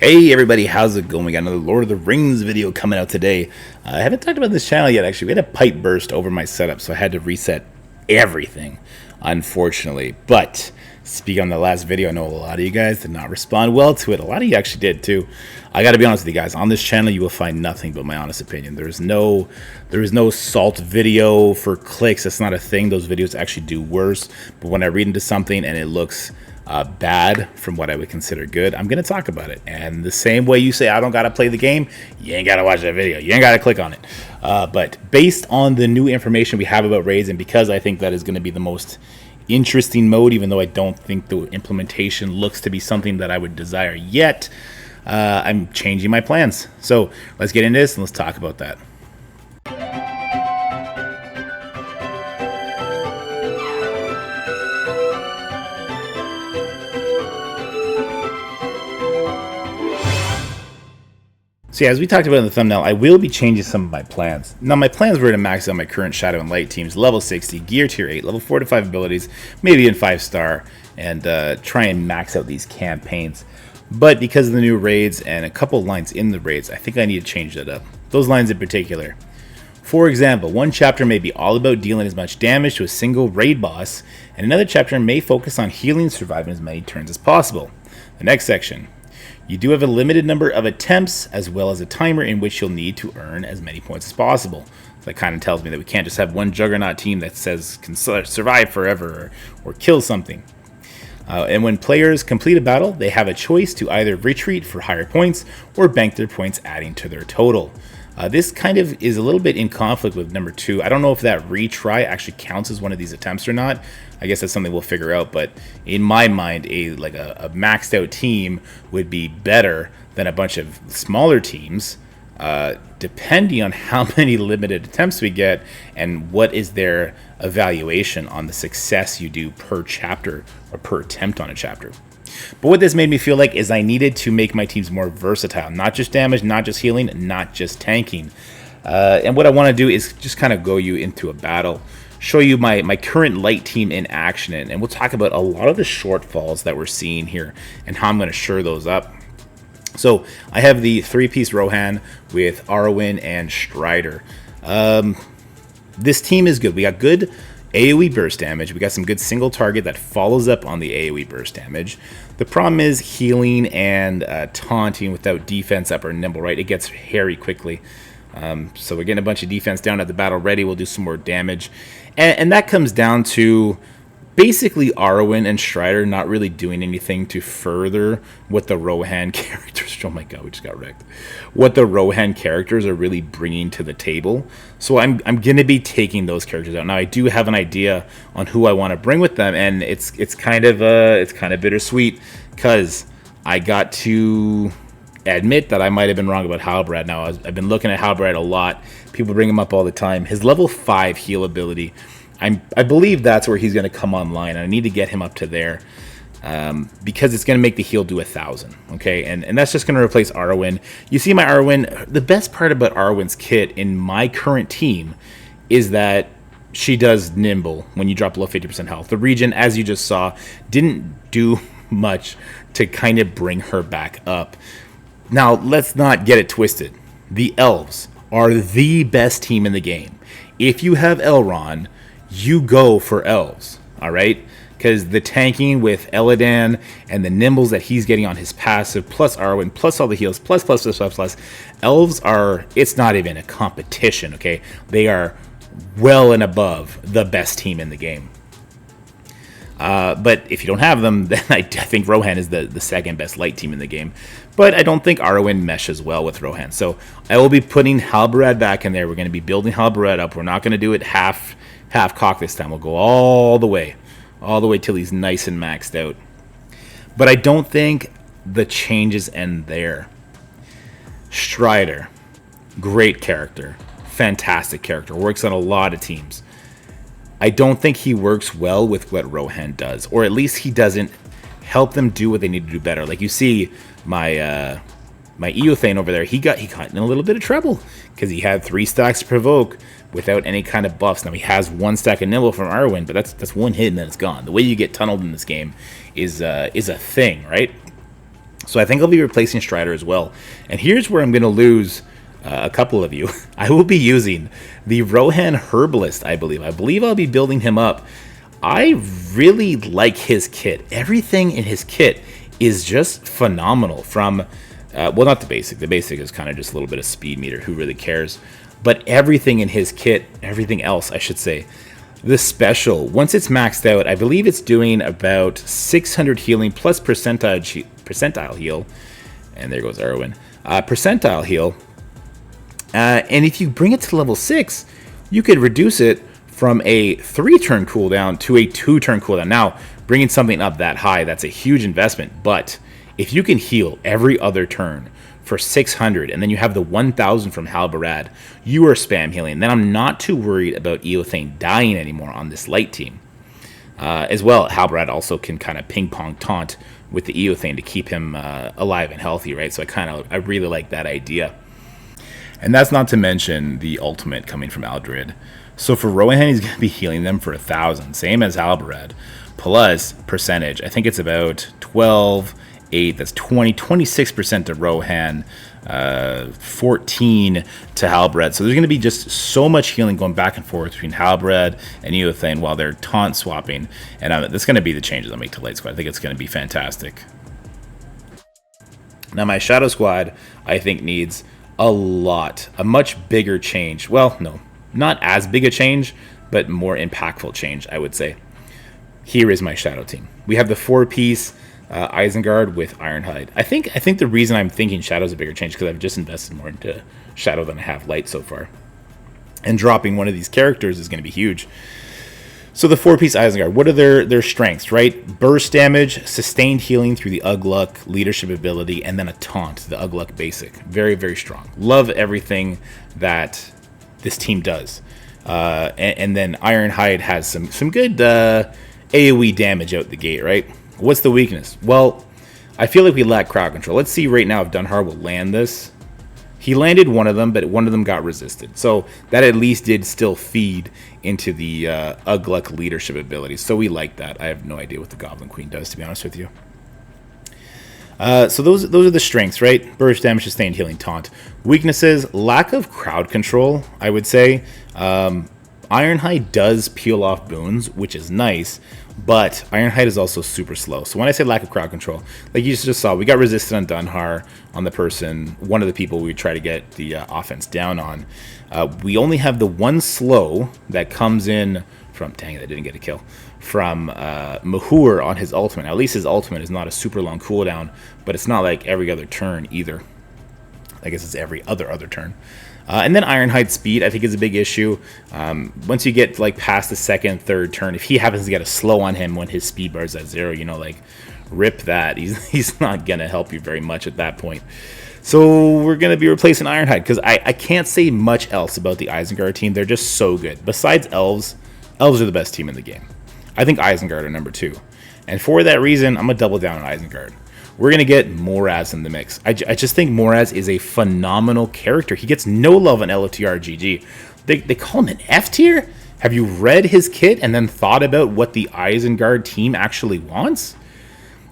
Hey everybody, how's it going? We got another Lord of the Rings video coming out today. I haven't talked about this channel yet, actually. We had a pipe burst over my setup, so I had to reset everything, unfortunately. But, speaking on the last video, I know a lot of you guys did not respond well to it. A lot of you actually did, too. I gotta be honest with you guys, on this channel you will find nothing but my honest opinion. There is no salt video for clicks. That's not a thing. Those videos actually do worse. But when I read into something and it looks bad from what I would consider good, I'm going to talk about it. And the same way you say I don't got to play the game, you ain't got to watch that video. You ain't got to click on it. But based on the new information we have about raids, and because I think that is going to be the most interesting mode, even though I don't think the implementation looks to be something that I would desire yet, I'm changing my plans. So let's get into this and let's talk about that. So yeah, as we talked about in the thumbnail, I will be changing some of my plans. Now, my plans were to max out my current Shadow and Light teams, level 60, gear tier 8, level 4 to 5 abilities, maybe in 5-star, and try and max out these campaigns. But because of the new raids and a couple lines in the raids, I think I need to change that up. Those lines in particular. For example, one chapter may be all about dealing as much damage to a single raid boss, and another chapter may focus on healing and surviving as many turns as possible. The next section. You do have a limited number of attempts, as well as a timer in which you'll need to earn as many points as possible. So that kind of tells me that we can't just have one Juggernaut team that says can survive forever or kill something. And when players complete a battle, they have a choice to either retreat for higher points or bank their points adding to their total. This kind of is a little bit in conflict with number 2. I don't know if that retry actually counts as one of these attempts or not. I guess that's something we'll figure out, but in my mind, a maxed out team would be better than a bunch of smaller teams, depending on how many limited attempts we get and what is their evaluation on the success you do per chapter or per attempt on a chapter. But what this made me feel like is I needed to make my teams more versatile, not just damage, not just healing, not just tanking. And what I want to do is just kind of go you into a battle, show you my current light team in action, and we'll talk about a lot of the shortfalls that we're seeing here and how I'm going to shore those up. So I have the 3-piece Rohan with Arwen and Strider. This team is good. We got good AoE burst damage. We got some good single target that follows up on the AoE burst damage. The problem is healing and taunting without defense up or nimble, right? It gets hairy quickly. So we're getting a bunch of defense down at the battle ready. We'll do some more damage. And that comes down to basically Arwen and Strider not really doing anything to further what the Rohan characters, oh my god, we just got wrecked, what the Rohan characters are really bringing to the table. So I'm going to be taking those characters out. Now I do have an idea on who I want to bring with them, and it's kind of bittersweet because I got to admit that I might have been wrong about Halbrand. Now I've been looking at Halbrand a lot. People bring him up all the time. His level 5 heal ability, I believe that's where he's going to come online, and I need to get him up to there because it's going to make the heal do 1,000. Okay, and that's just going to replace Arwen. You see my Arwen. The best part about Arwen's kit in my current team is that she does nimble when you drop below 50% health. The regen, as you just saw, didn't do much to kind of bring her back up. Now, let's not get it twisted. The elves are the best team in the game. If you have Elrond, you go for elves, all right? Because the tanking with Elladan and the nimbles that he's getting on his passive, plus Arwen, plus all the heals, plus, elves are, it's not even a competition, okay? They are well and above the best team in the game. But if you don't have them, then I think Rohan is the second best light team in the game. But I don't think Arwen meshes well with Rohan. So I will be putting Halbrand back in there. We're going to be building Halbrand up. We're not going to do it half cock this time. We'll go all the way till he's nice and maxed out. But I don't think the changes end there. Strider, great character, fantastic character, works on a lot of teams. I don't think he works well with what Rohan does, or at least he doesn't help them do what they need to do better. Like you see my Eothane over there, he got in a little bit of trouble because he had 3 stacks to provoke without any kind of buffs. Now he has 1 stack of nimble from Arwen, but that's one hit and then it's gone. The way you get tunneled in this game is a thing, right? So I think I'll be replacing Strider as well. And here's where I'm going to lose a couple of you. I will be using the Rohan Herbalist, I believe. I believe I'll be building him up. I really like his kit. Everything in his kit is just phenomenal. From, well, not the basic. The basic is kind of just a little bit of speed meter. Who really cares? But everything in his kit, everything else, I should say. The special, once it's maxed out, I believe it's doing about 600 healing plus percentile heal. And there goes Erwin. Percentile heal. And if you bring it to level 6, you could reduce it from a 3-turn cooldown to a 2-turn cooldown. Now, bringing something up that high, that's a huge investment. But if you can heal every other turn for 600, and then you have the 1,000 from Halbarad, you are spam healing. Then I'm not too worried about Eothane dying anymore on this light team. As well, Halbarad also can kind of ping-pong taunt with the Eothane to keep him alive and healthy, right? So I really like that idea. And that's not to mention the ultimate coming from Aldred. So for Rohan, he's going to be healing them for 1,000, same as Halbarad, plus percentage. I think it's about 12, 8, that's 26% to Rohan, 14 to Halbarad. So there's going to be just so much healing going back and forth between Halbarad and Eothane while they're taunt swapping. And that's going to be the changes I make to Light Squad. I think it's going to be fantastic. Now my Shadow Squad, I think, needs a much bigger change. Well, no, not as big a change, but more impactful change, I would say. Here is my Shadow team. We have the 4-piece Isengard with Ironhide. I think the reason I'm thinking Shadow's a bigger change because I've just invested more into Shadow than I have Light so far. And dropping one of these characters is going to be huge. So the 4-piece Isengard, what are their strengths, right? Burst damage, sustained healing through the Ugluck leadership ability, and then a taunt, the Ugluck basic. Very, very strong. Love everything that this team does. And then Ironhide has some good AoE damage out the gate, right? What's the weakness? Well, I feel like we lack crowd control. Let's see right now if Dunhar will land this. He landed one of them, but one of them got resisted. So that at least did still feed into the Ugluck leadership ability. So we like that. I have no idea what the Goblin Queen does, to be honest with you. So those are the strengths, right? Burst damage, sustained healing, taunt. Weaknesses, lack of crowd control, I would say. Ironhide does peel off boons, which is nice, but Ironhide is also super slow. So when I say lack of crowd control, like you just saw, we got resisted on Dunhar, on the person, one of the people we try to get the offense down on. We only have the one slow that comes in from, dang it, I didn't get a kill, from Mahur on his ultimate. Now, at least his ultimate is not a super long cooldown, but it's not like every other turn either. I guess it's every other turn. And then Ironhide speed, I think, is a big issue. Once you get like past the second, third turn, if he happens to get a slow on him when his speed bar is at 0, you know, like, rip that. He's not going to help you very much at that point. So we're going to be replacing Ironhide because I can't say much else about the Isengard team. They're just so good. Besides Elves are the best team in the game. I think Isengard are number 2. And for that reason, I'm going to double down on Isengard. We're going to get Moraz in the mix. I just think Moraz is a phenomenal character. He gets no love on LoTR GG. They call him an F tier? Have you read his kit and then thought about what the Isengard team actually wants?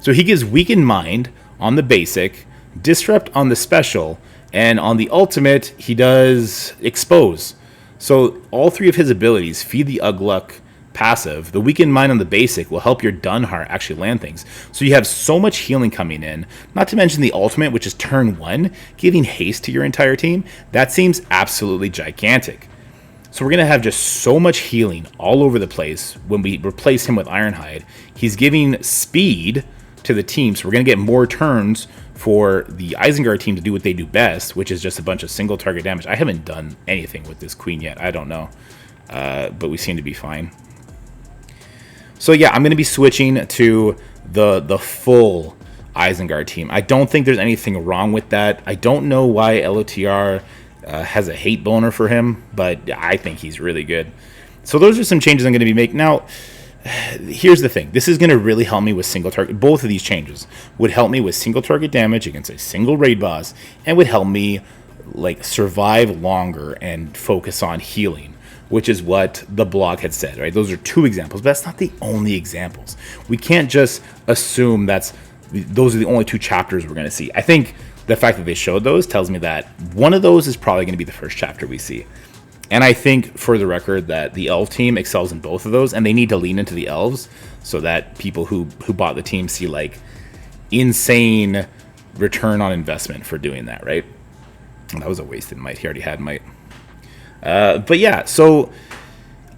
So he gives Weakened Mind on the basic, Disrupt on the special, and on the ultimate, he does Expose. So all 3 of his abilities feed the Ugluck passive. The Weakened Mind on the basic will help your Dunhar actually land things. So you have so much healing coming in, not to mention the ultimate, which is turn 1, giving haste to your entire team. That seems absolutely gigantic. So we're going to have just so much healing all over the place when we replace him with Ironhide. He's giving speed to the team, so we're going to get more turns for the Isengard team to do what they do best, which is just a bunch of single target damage. I haven't done anything with this queen yet. I don't know. But we seem to be fine. So yeah, I'm going to be switching to the full Isengard team. I don't think there's anything wrong with that. I don't know why LoTR has a hate boner for him, but I think he's really good. So those are some changes I'm going to be making. Now, here's the thing. This is going to really help me with single target. Both of these changes would help me with single target damage against a single raid boss, and would help me like survive longer and focus on healing, which is what the blog had said, right? Those are 2 examples, but that's not the only examples. We can't just assume that's those are the only 2 chapters we're going to see. I think the fact that they showed those tells me that one of those is probably going to be the first chapter we see. And I think, for the record, that the elf team excels in both of those, and they need to lean into the elves so that people who bought the team see like insane return on investment for doing that, right? And that was a wasted might. He already had might. But yeah, so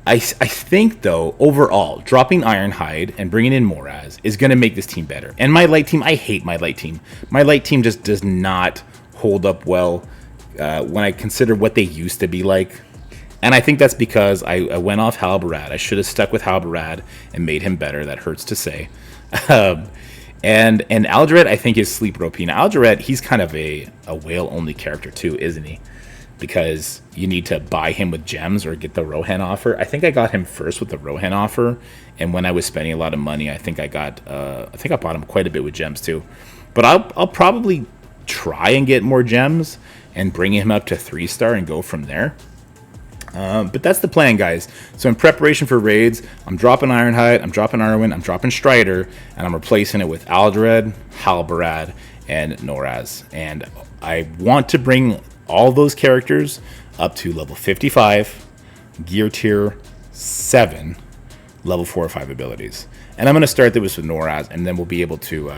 I think, though, overall, dropping Ironhide and bringing in Moraz is going to make this team better. And my light team, I hate my light team. My light team just does not hold up well when I consider what they used to be like. And I think that's because I went off Halbarad. I should have stuck with Halbarad and made him better. That hurts to say. And Alduret, I think, is sleeper OP. Now, Alduret, he's kind of a whale-only character, too, isn't he? Because you need to buy him with gems or get the Rohan offer. I think I got him first with the Rohan offer, and when I was spending a lot of money, I think I bought him quite a bit with gems too. But I'll probably try and get more gems and bring him up to 3-star and go from there. But that's the plan, guys. So in preparation for raids, I'm dropping Ironhide, I'm dropping Arwen, I'm dropping Strider, and I'm replacing it with Aldured, Halbarad, and Noraz. And I want to bring all those characters up to level 55, gear tier 7, level 4 or 5 abilities. And I'm going to start this with Noraz, and then we'll be able to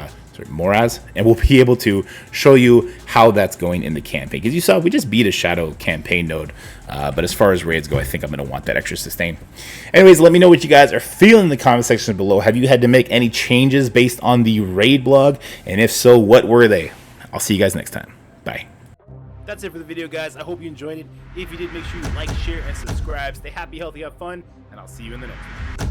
Moraz, and we'll be able to show you how that's going in the campaign. Because you saw, we just beat a Shadow campaign node, but as far as raids go, I think I'm going to want that extra sustain. Anyways, let me know what you guys are feeling in the comment section below. Have you had to make any changes based on the raid blog? And if so, what were they? I'll see you guys next time. Bye. That's it for the video, guys. I hope you enjoyed it. If you did, make sure you like, share, and subscribe. Stay happy, healthy, have fun, and I'll see you in the next one.